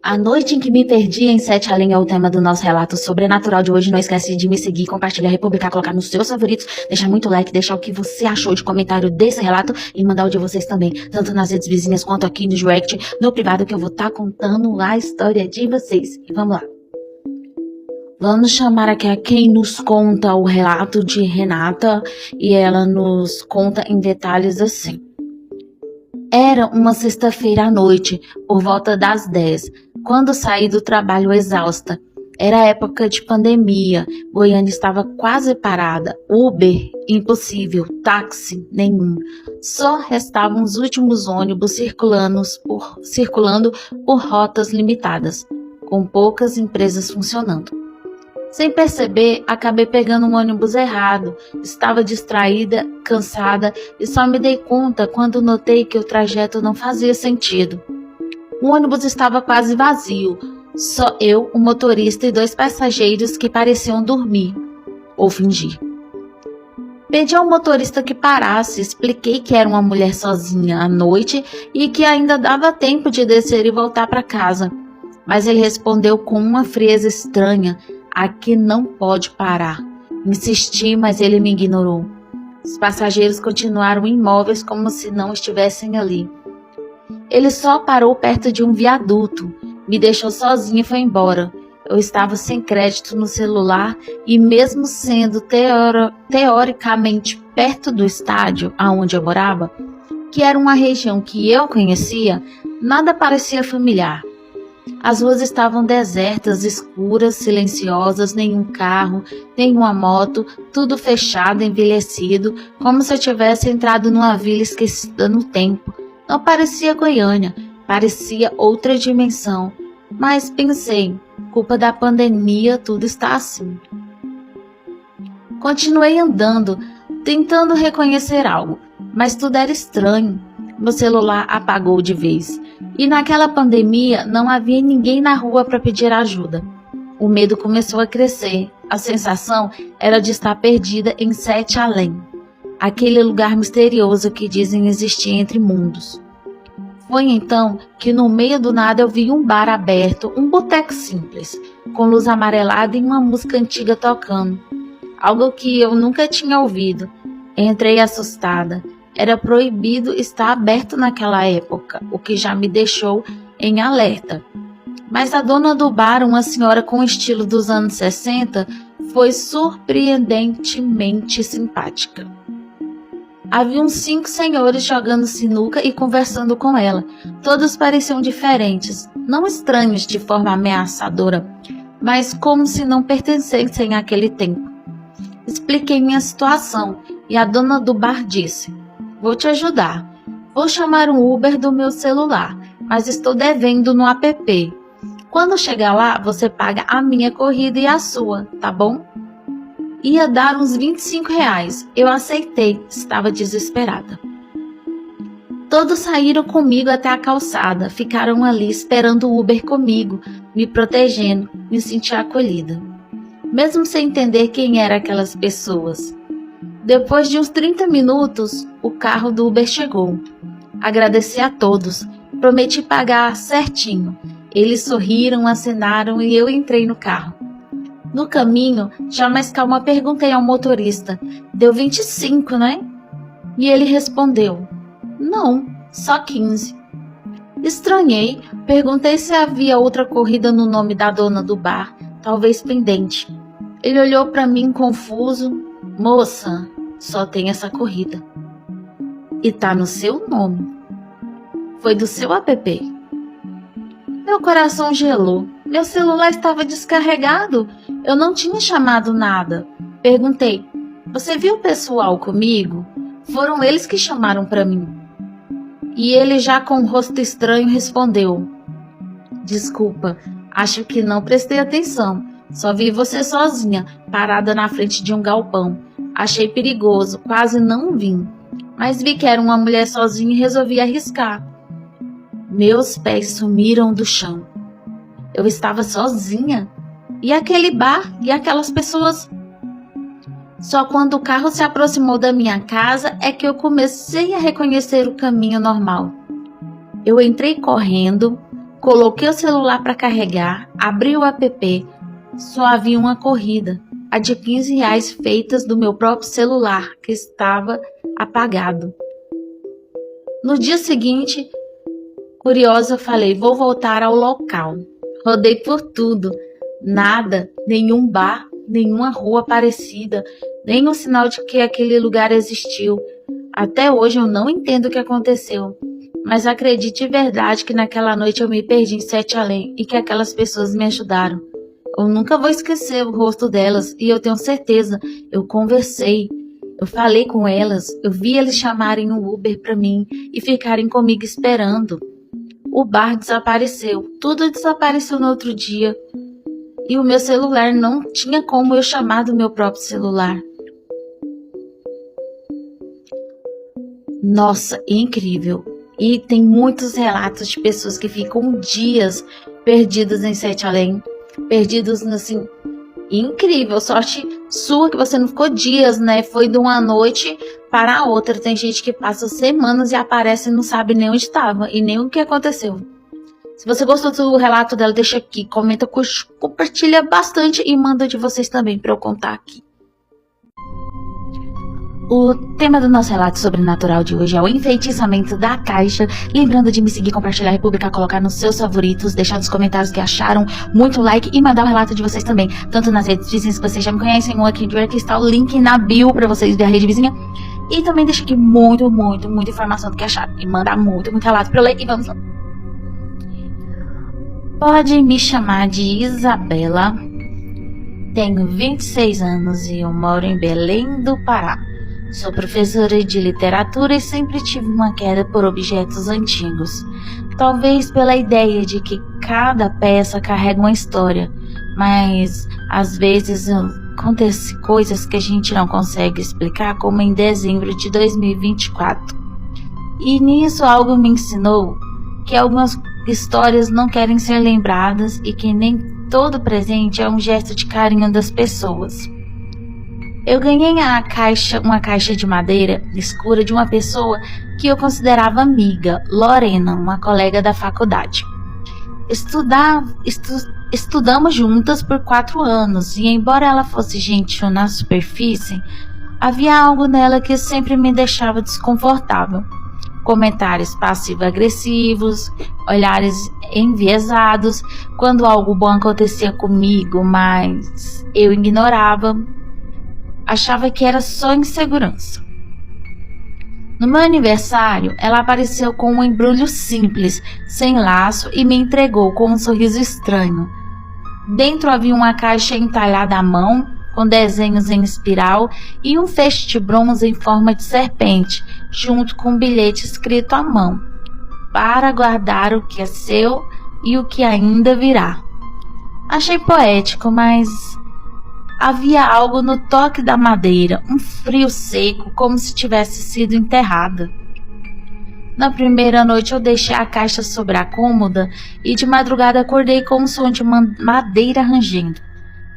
A noite em que me perdi em Sete Além é o tema do nosso relato sobrenatural de hoje. Não esquece de me seguir, compartilhar, republicar, colocar nos seus favoritos, deixar muito like, deixar o que você achou de comentário desse relato e mandar o de vocês também, tanto nas redes vizinhas quanto aqui no direct, no privado, que eu vou estar contando a história de vocês. E vamos lá. Vamos chamar aqui a quem nos conta o relato de Renata, e ela nos conta em detalhes assim. Era uma sexta-feira à noite, por volta das 10, quando saí do trabalho exausta. Era época de pandemia, Goiânia estava quase parada, Uber impossível, táxi nenhum. Só restavam os últimos ônibus circulando por rotas limitadas, com poucas empresas funcionando. Sem perceber, acabei pegando um ônibus errado. Estava distraída, cansada e só me dei conta quando notei que o trajeto não fazia sentido. O ônibus estava quase vazio, só eu, o motorista e 2 passageiros que pareciam dormir ou fingir. Pedi ao motorista que parasse, expliquei que era uma mulher sozinha à noite e que ainda dava tempo de descer e voltar para casa. Mas ele respondeu com uma frieza estranha: "Aqui não pode parar." Insisti, mas ele me ignorou. Os passageiros continuaram imóveis como se não estivessem ali. Ele só parou perto de um viaduto, me deixou sozinha e foi embora. Eu estava sem crédito no celular e, mesmo sendo teoricamente perto do estádio aonde eu morava, que era uma região que eu conhecia, nada parecia familiar. As ruas estavam desertas, escuras, silenciosas, nenhum carro, nenhuma moto, tudo fechado, envelhecido, como se eu tivesse entrado numa vila esquecida no tempo. Não parecia Goiânia, parecia outra dimensão. Mas pensei, culpa da pandemia, tudo está assim. Continuei andando, tentando reconhecer algo, mas tudo era estranho. Meu celular apagou de vez. E naquela pandemia não havia ninguém na rua para pedir ajuda. O medo começou a crescer. A sensação era de estar perdida em Sete Além, aquele lugar misterioso que dizem existir entre mundos. Foi então que no meio do nada eu vi um bar aberto, um boteco simples, com luz amarelada e uma música antiga tocando. Algo que eu nunca tinha ouvido. Entrei assustada. Era proibido estar aberto naquela época, o que já me deixou em alerta. Mas a dona do bar, uma senhora com o estilo dos anos 60, foi surpreendentemente simpática. Havia uns 5 senhores jogando sinuca e conversando com ela. Todos pareciam diferentes, não estranhos de forma ameaçadora, mas como se não pertencessem àquele tempo. Expliquei minha situação e a dona do bar disse: "Vou te ajudar. Vou chamar um Uber do meu celular, mas estou devendo no app. Quando chegar lá, você paga a minha corrida e a sua, tá bom?" Ia dar uns R$ 25. Eu aceitei, estava desesperada. Todos saíram comigo até a calçada, ficaram ali esperando o Uber comigo, me protegendo, me senti acolhida. Mesmo sem entender quem eram aquelas pessoas. Depois de uns 30 minutos, o carro do Uber chegou. Agradeci a todos, prometi pagar certinho. Eles sorriram, acenaram e eu entrei no carro. No caminho, já mais calma, perguntei ao motorista: "Deu 25, né?" E ele respondeu: "Não, só 15. Estranhei, perguntei se havia outra corrida no nome da dona do bar, talvez pendente. Ele olhou para mim confuso: "Moça, só tem essa corrida. E tá no seu nome. Foi do seu app." Meu coração gelou. Meu celular estava descarregado. Eu não tinha chamado nada. Perguntei: "Você viu o pessoal comigo? Foram eles que chamaram para mim." E ele, já com um rosto estranho, respondeu: "Desculpa, acho que não prestei atenção. Só vi você sozinha, parada na frente de um galpão. Achei perigoso, quase não vim. Mas vi que era uma mulher sozinha e resolvi arriscar." Meus pés sumiram do chão. Eu estava sozinha? E aquele bar? E aquelas pessoas? Só quando o carro se aproximou da minha casa é que eu comecei a reconhecer o caminho normal. Eu entrei correndo, Coloquei o celular para carregar, abri o app, só havia uma corrida, a de R$ 15 feitas do meu próprio celular, que estava apagado. No dia seguinte, curiosa, falei, vou voltar ao local. Rodei por tudo, nada, nenhum bar, nenhuma rua parecida, nenhum sinal de que aquele lugar existiu. Até hoje eu não entendo o que aconteceu, mas acredito de verdade que naquela noite eu me perdi em Sete Além e que aquelas pessoas me ajudaram. Eu nunca vou esquecer o rosto delas e eu tenho certeza, eu conversei, eu falei com elas, eu vi eles chamarem um Uber para mim e ficarem comigo esperando. O bar desapareceu, tudo desapareceu no outro dia e o meu celular não tinha como eu chamar do meu próprio celular. Nossa, incrível! E tem muitos relatos de pessoas que ficam dias perdidas em Sete Além, perdidos assim, incrível, sorte sua que você não ficou dias, né? Foi de uma noite para a outra. Tem gente que passa semanas e aparece e não sabe nem onde estava e nem o que aconteceu. Se você gostou do relato dela, deixa aqui, comenta, curte, compartilha bastante e manda de vocês também para eu contar aqui. O tema do nosso relato sobrenatural de hoje é o enfeitiçamento da caixa. Lembrando de me seguir, compartilhar, republicar, colocar nos seus favoritos, deixar nos comentários que acharam, muito like e mandar o relato de vocês também, tanto nas redes vizinhas que vocês já me conhecem ou aqui em Twitter, que está o link na bio para vocês ver a rede vizinha. E também deixa aqui muita informação do que acharam e mandar muito relato para eu ler e vamos lá. Pode me chamar de Isabela, tenho 26 anos e eu moro em Belém do Pará. Sou professora de literatura e sempre tive uma queda por objetos antigos. Talvez pela ideia de que cada peça carrega uma história, mas às vezes acontecem coisas que a gente não consegue explicar, como em dezembro de 2024. E nisso algo me ensinou que algumas histórias não querem ser lembradas e que nem todo presente é um gesto de carinho das pessoas. Eu ganhei uma caixa de madeira escura de uma pessoa que eu considerava amiga, Lorena, uma colega da faculdade. Estudamos juntas por 4 anos e, embora ela fosse gentil na superfície, havia algo nela que sempre me deixava desconfortável. Comentários passivo-agressivos, olhares enviesados, quando algo bom acontecia comigo, mas eu ignorava. Achava que era só insegurança. No meu aniversário, ela apareceu com um embrulho simples, sem laço, e me entregou com um sorriso estranho. Dentro havia uma caixa entalhada à mão, com desenhos em espiral, e um feixe de bronze em forma de serpente, junto com um bilhete escrito à mão, para guardar o que é seu e o que ainda virá. Achei poético, mas havia algo no toque da madeira, um frio seco, como se tivesse sido enterrada. Na primeira noite eu deixei a caixa sobre a cômoda e de madrugada acordei com um som de madeira rangendo.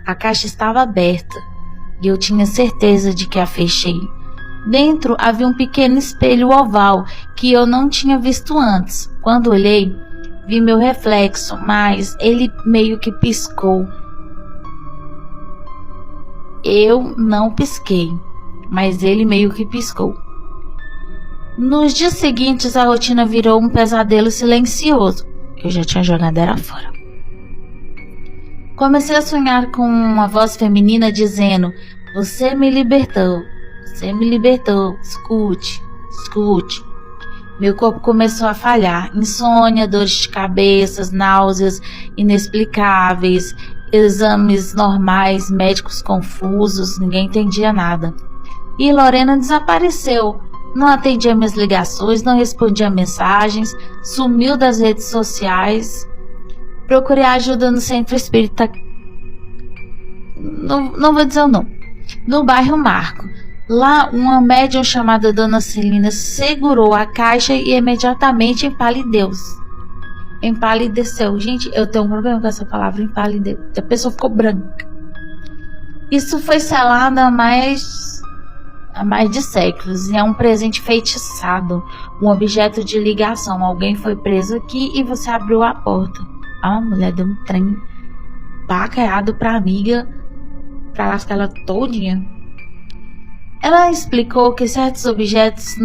A caixa estava aberta e eu tinha certeza de que a fechei. Dentro havia um pequeno espelho oval que eu não tinha visto antes. Quando olhei, vi meu reflexo, mas ele meio que piscou. Eu não pisquei, mas ele meio que piscou. Nos dias seguintes, a rotina virou um pesadelo silencioso. Eu já tinha jogado ela fora. Comecei a sonhar com uma voz feminina dizendo: "Você me libertou, você me libertou, escute, escute." Meu corpo começou a falhar, insônia, dores de cabeça, náuseas inexplicáveis, exames normais, médicos confusos, ninguém entendia nada. E Lorena desapareceu, não atendia minhas ligações, não respondia mensagens, sumiu das redes sociais. Procurei ajuda no centro espírita, não vou dizer o nome, no bairro Marco. Lá, uma médium chamada Dona Celina segurou a caixa e imediatamente empalideceu. Gente, eu tenho um problema com essa palavra, empalideceu. A pessoa ficou branca. Isso foi selado há mais há mais de séculos e é um presente feitiçado, um objeto de ligação. Alguém foi preso aqui e você abriu a porta. A mulher deu um trem paquerado pra amiga, pra lascar ela todinha. Ela explicou que certos objetos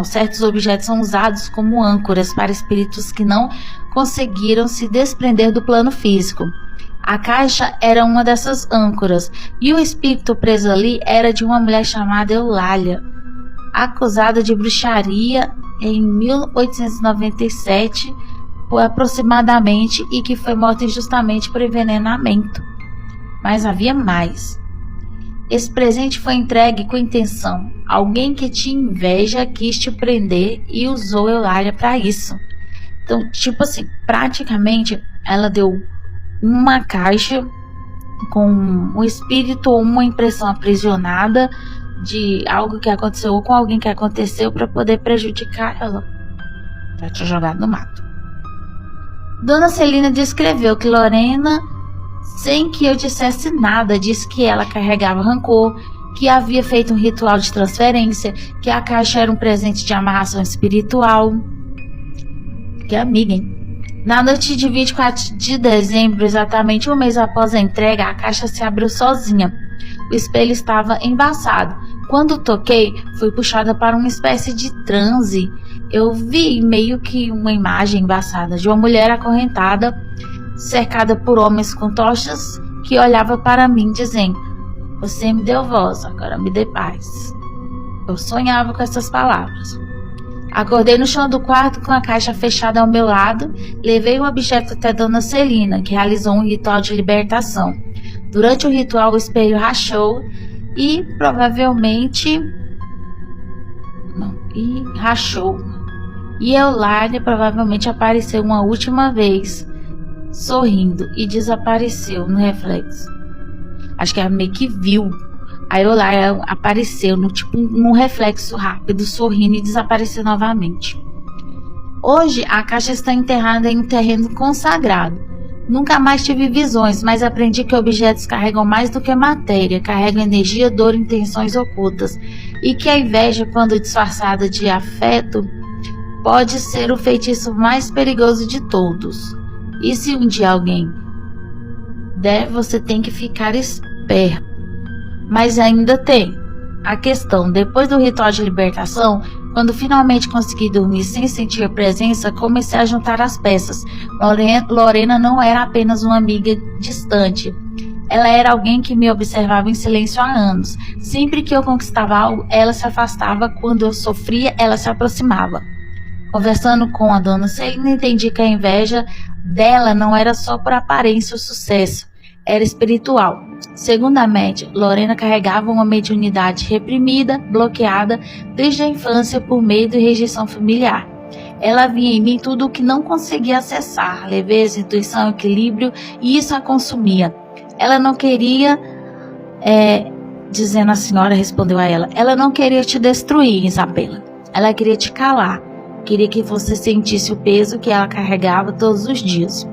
certos objetos são usados como âncoras para espíritos que não conseguiram se desprender do plano físico. A caixa era uma dessas âncoras, e o espírito preso ali era de uma mulher chamada Eulália, acusada de bruxaria em 1897, aproximadamente, e que foi morta injustamente por envenenamento. Mas havia mais. Esse presente foi entregue com intenção. Alguém que tinha inveja quis te prender e usou Eulália para isso. Então, tipo assim, praticamente ela deu uma caixa com um espírito ou uma impressão aprisionada de algo que aconteceu ou com alguém que aconteceu para poder prejudicar ela, para te jogar no mato. Dona Celina descreveu que Lorena, sem que eu dissesse nada, disse que ela carregava rancor, que havia feito um ritual de transferência, que a caixa era um presente de amarração espiritual. Que amiga, hein? Na noite de 24 de dezembro, exatamente um mês após a entrega, a caixa se abriu sozinha. O espelho estava embaçado. Quando toquei, fui puxada para uma espécie de transe. Eu vi meio que uma imagem embaçada de uma mulher acorrentada, cercada por homens com tochas, que olhava para mim dizendo: "Você me deu voz, agora me dê paz." Eu sonhava com essas palavras. Acordei no chão do quarto com a caixa fechada ao meu lado. Levei o objeto até Dona Celina, que realizou um ritual de libertação. Durante o ritual, o espelho rachou e E Eulália provavelmente apareceu uma última vez, sorrindo, e desapareceu no reflexo. Acho que ela meio que viu. A Eulália apareceu num reflexo rápido, sorrindo, e desapareceu novamente. Hoje a caixa está enterrada em um terreno consagrado. Nunca mais tive visões, mas aprendi que objetos carregam mais do que matéria, carregam energia, dor e intenções ocultas, e que a inveja, quando disfarçada de afeto, pode ser o feitiço mais perigoso de todos. E se um dia alguém der, você tem que ficar esperto. Mas ainda tem a questão: depois do ritual de libertação, quando finalmente consegui dormir sem sentir presença, comecei a juntar as peças. Lorena não era apenas uma amiga distante. Ela era alguém que me observava em silêncio há anos. Sempre que eu conquistava algo, ela se afastava. Quando eu sofria, ela se aproximava. Conversando com a Dona Celina, entendi que a inveja dela não era só por aparência ou sucesso, era espiritual. Segundamente, Lorena carregava uma mediunidade reprimida, bloqueada desde a infância por medo e rejeição familiar. Ela via em mim tudo o que não conseguia acessar: leveza, intuição, equilíbrio, e isso a consumia. Ela não queria, dizendo a senhora, respondeu a ela, ela não queria te destruir, Isabela. Ela queria te calar, queria que você sentisse o peso que ela carregava todos os dias.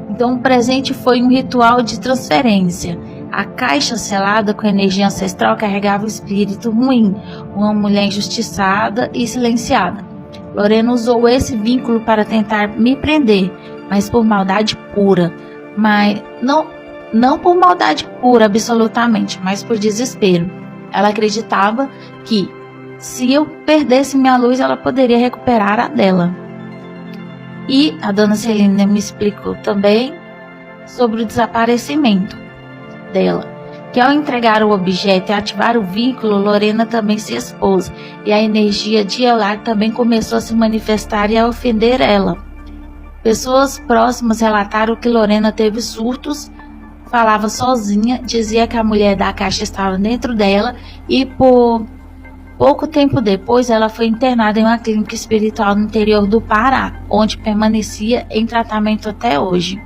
Então o presente foi um ritual de transferência. A caixa selada com energia ancestral carregava o espírito ruim, uma mulher injustiçada e silenciada. Lorena usou esse vínculo para tentar me prender, mas por maldade pura. Mas não por maldade pura absolutamente, mas por desespero. Ela acreditava que se eu perdesse minha luz, ela poderia recuperar a dela. E a Dona Celina me explicou também sobre o desaparecimento dela, que ao entregar o objeto e ativar o vínculo, Lorena também se expôs, e a energia de Eulália também começou a se manifestar e a ofender ela. Pessoas próximas relataram que Lorena teve surtos, falava sozinha, dizia que a mulher da caixa estava dentro dela, e por pouco tempo depois ela foi internada em uma clínica espiritual no interior do Pará, onde permanecia em tratamento até hoje.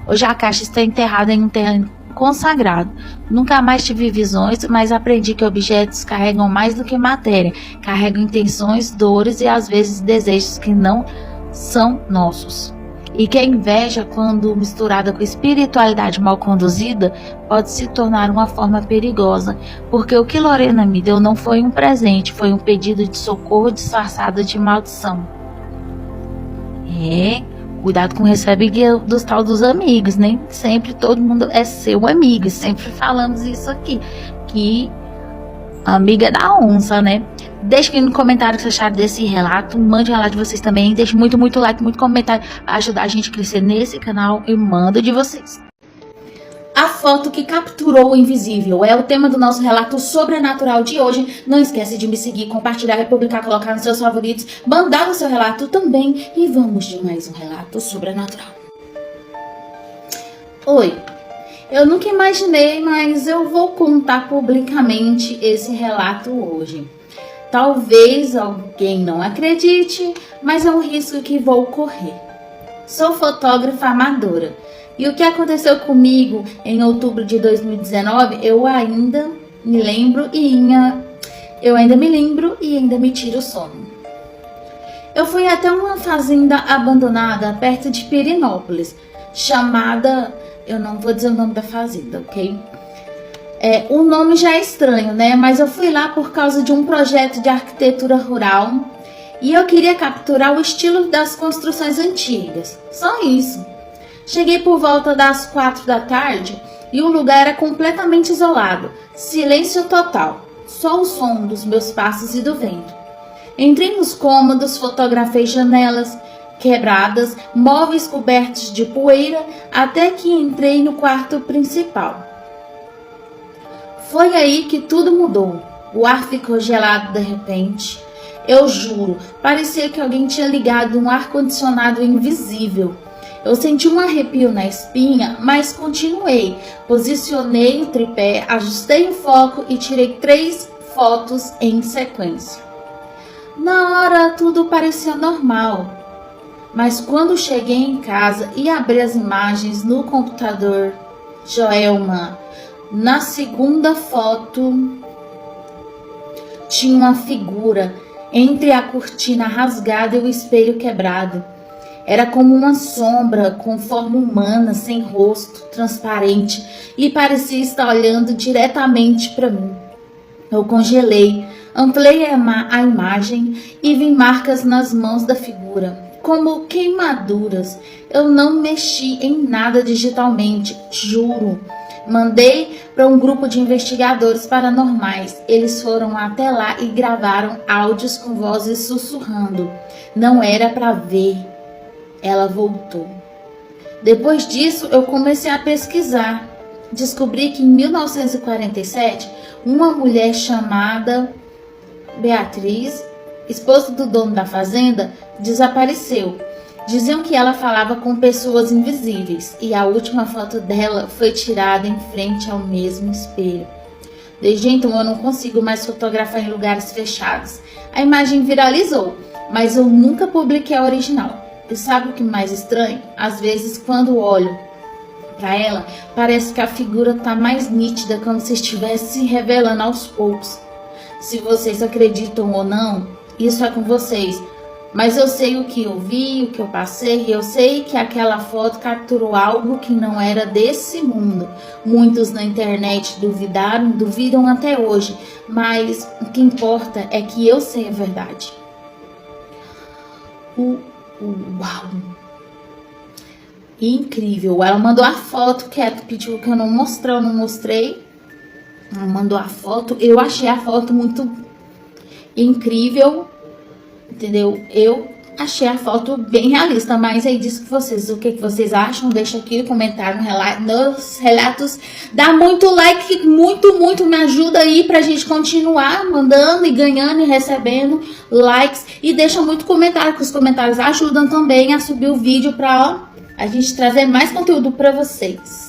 Hoje a caixa está enterrada em um terreno consagrado. Nunca mais tive visões, mas aprendi que objetos carregam mais do que matéria, carregam intenções, dores e às vezes desejos que não são nossos. E que a inveja, quando misturada com espiritualidade mal conduzida, pode se tornar uma forma perigosa, porque o que Lorena me deu não foi um presente, foi um pedido de socorro disfarçado de maldição. Cuidado com o recebe dos tal dos amigos, nem sempre todo mundo é seu amigo, sempre falamos isso aqui, que amiga é da onça, né? Deixe aqui no comentário o que vocês acharam desse relato, mande o relato de vocês também, deixe muito like, muito comentário, para ajudar a gente a crescer nesse canal e manda de vocês. A foto que capturou o invisível é o tema do nosso relato sobrenatural de hoje. Não esquece de me seguir, compartilhar, republicar, colocar nos seus favoritos, mandar o seu relato também e vamos de mais um relato sobrenatural. Oi, eu nunca imaginei, mas eu vou contar publicamente esse relato hoje. Talvez alguém não acredite, mas é um risco que vou correr. Sou fotógrafa amadora. E o que aconteceu comigo em outubro de 2019, eu ainda me lembro e ainda me tiro o sono. Eu fui até uma fazenda abandonada perto de Pirenópolis, chamada... Eu não vou dizer o nome da fazenda, ok? O nome já é estranho, né? Mas eu fui lá por causa de um projeto de arquitetura rural e eu queria capturar o estilo das construções antigas. Só isso. Cheguei por volta das 4 da tarde e o lugar era completamente isolado, silêncio total, só o som dos meus passos e do vento. Entrei nos cômodos, fotografei janelas quebradas, móveis cobertos de poeira, até que entrei no quarto principal. Foi aí que tudo mudou. O ar ficou gelado de repente. Eu juro, parecia que alguém tinha ligado um ar-condicionado invisível. Eu senti um arrepio na espinha, mas continuei. Posicionei o tripé, ajustei o foco e tirei 3 fotos em sequência. Na hora tudo parecia normal, mas quando cheguei em casa e abri as imagens no computador, Joelma, na segunda foto tinha uma figura entre a cortina rasgada e o espelho quebrado. Era como uma sombra com forma humana, sem rosto, transparente, e parecia estar olhando diretamente para mim. Eu congelei, ampliei a imagem e vi marcas nas mãos da figura, como queimaduras. Eu não mexi em nada digitalmente, juro. Mandei para um grupo de investigadores paranormais. Eles foram até lá e gravaram áudios com vozes sussurrando. Não era para ver. Ela voltou. Depois disso, eu comecei a pesquisar. Descobri que em 1947, uma mulher chamada Beatriz, esposa do dono da fazenda, desapareceu. Diziam que ela falava com pessoas invisíveis e a última foto dela foi tirada em frente ao mesmo espelho. Desde então eu não consigo mais fotografar em lugares fechados. A imagem viralizou, mas eu nunca publiquei a original. E sabe o que mais estranho? Às vezes quando olho para ela, parece que a figura está mais nítida, como se estivesse se revelando aos poucos. Se vocês acreditam ou não, isso é com vocês. Mas eu sei o que eu vi, o que eu passei, e eu sei que aquela foto capturou algo que não era desse mundo. Muitos na internet duvidam até hoje, mas o que importa é que eu sei a verdade. Uau! Incrível! Ela mandou a foto, que pediu que eu não mostrei. Ela mandou a foto, eu achei a foto muito incrível. Entendeu? Eu achei a foto bem realista, mas aí diz que vocês, o que vocês acham? Deixa aqui no comentário nos relatos. Dá muito like, muito me ajuda aí pra gente continuar mandando e ganhando e recebendo likes. E deixa muito comentário, que os comentários ajudam também a subir o vídeo pra a gente trazer mais conteúdo pra vocês.